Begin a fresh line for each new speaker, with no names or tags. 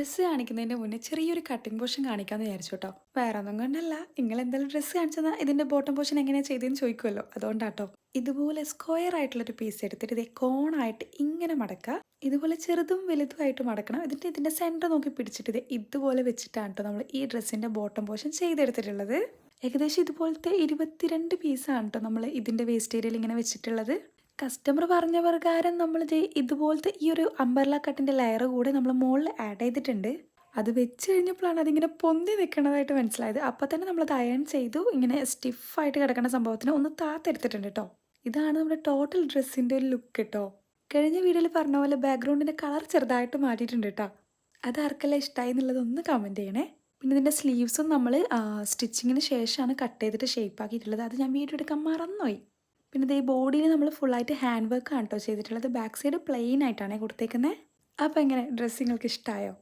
Dress കാണിക്കുന്നതിന്റെ മുന്നേ ചെറിയൊരു cutting portion കാണിക്കാന്ന് വിചാരിച്ചു കേട്ടോ. വേറെ ഒന്നും കൊണ്ടല്ല, നിങ്ങൾ എന്തായാലും ഡ്രസ്സ് കാണിച്ചെന്നാൽ ഇതിന്റെ ബോട്ടം പോർഷൻ എങ്ങനെയാ ചെയ്തതെന്ന് ചോദിക്കുമല്ലോ, അതുകൊണ്ടാട്ടോ. ഇതുപോലെ സ്ക്വയർ ആയിട്ടുള്ളൊരു പീസ് എടുത്തിട്ട് ഇതേ കോണായിട്ട് ഇങ്ങനെ മടക്കുക. ഇതുപോലെ ചെറുതും വലുതുമായിട്ട് മടക്കണം. ഇതിന്റെ സെന്റർ നോക്കി പിടിച്ചിട്ട് ഇതുപോലെ വെച്ചിട്ടാണ് കേട്ടോ നമ്മൾ ഈ ഡ്രസ്സിന്റെ ബോട്ടം പോർഷൻ ചെയ്തെടുത്തിട്ടുള്ളത്. ഏകദേശം ഇതുപോലത്തെ 22 പീസാണ് കേട്ടോ നമ്മൾ ഇതിന്റെ വേസ്റ്റ് ഏരിയയിൽ ഇങ്ങനെ വെച്ചിട്ടുള്ളത്. കസ്റ്റമർ പറഞ്ഞ പ്രകാരം നമ്മൾ ഇതുപോലത്തെ ഈ ഒരു അംബർല കട്ടിൻ്റെ ലെയർ കൂടെ നമ്മൾ മുകളിൽ ആഡ് ചെയ്തിട്ടുണ്ട്. അത് വെച്ച് കഴിഞ്ഞപ്പോഴാണ് അതിങ്ങനെ പൊന്തി നിൽക്കുന്നതായിട്ട് മനസ്സിലായത്. അപ്പോൾ തന്നെ നമ്മളത് അയൺ ചെയ്തു. ഇങ്ങനെ സ്റ്റിഫായിട്ട് കിടക്കുന്ന സംഭവത്തിന് ഒന്ന് താത്തെടുത്തിട്ടുണ്ട് കേട്ടോ. ഇതാണ് നമ്മുടെ ടോട്ടൽ ഡ്രസ്സിൻ്റെ ഒരു ലുക്ക് കേട്ടോ. കഴിഞ്ഞ വീഡിയോയിൽ പറഞ്ഞ പോലെ ബാക്ക്ഗ്രൗണ്ടിൻ്റെ കളർ ചെറുതായിട്ട് മാറ്റിയിട്ടുണ്ട് കേട്ടോ. അത് ആർക്കെല്ലാം ഇഷ്ടമായി എന്നുള്ളത് ഒന്ന് കമൻറ്റ് ചെയ്യണേ. പിന്നെ ഇതിൻ്റെ സ്ലീവ്സും നമ്മൾ സ്റ്റിച്ചിങ്ങിന് ശേഷമാണ് കട്ട് ചെയ്തിട്ട് ഷേപ്പ് ആക്കിയിട്ടുള്ളത്. അത് ഞാൻ വീഡിയോ എടുക്കാൻ മറന്നുപോയി. പിന്നെ ഈ ബോഡിയിൽ നമ്മൾ ഫുള്ളായിട്ട് ഹാൻഡ് വർക്കാണ് കേട്ടോ ചെയ്തിട്ടുള്ളത്. ബാക്ക് സൈഡ് പ്ലെയിൻ ആയിട്ടാണ് കൊടുത്തേക്കുന്നത്. അപ്പോൾ എങ്ങനെ ഡ്രസ്സ് നിങ്ങൾക്ക് ഇഷ്ടമായോ?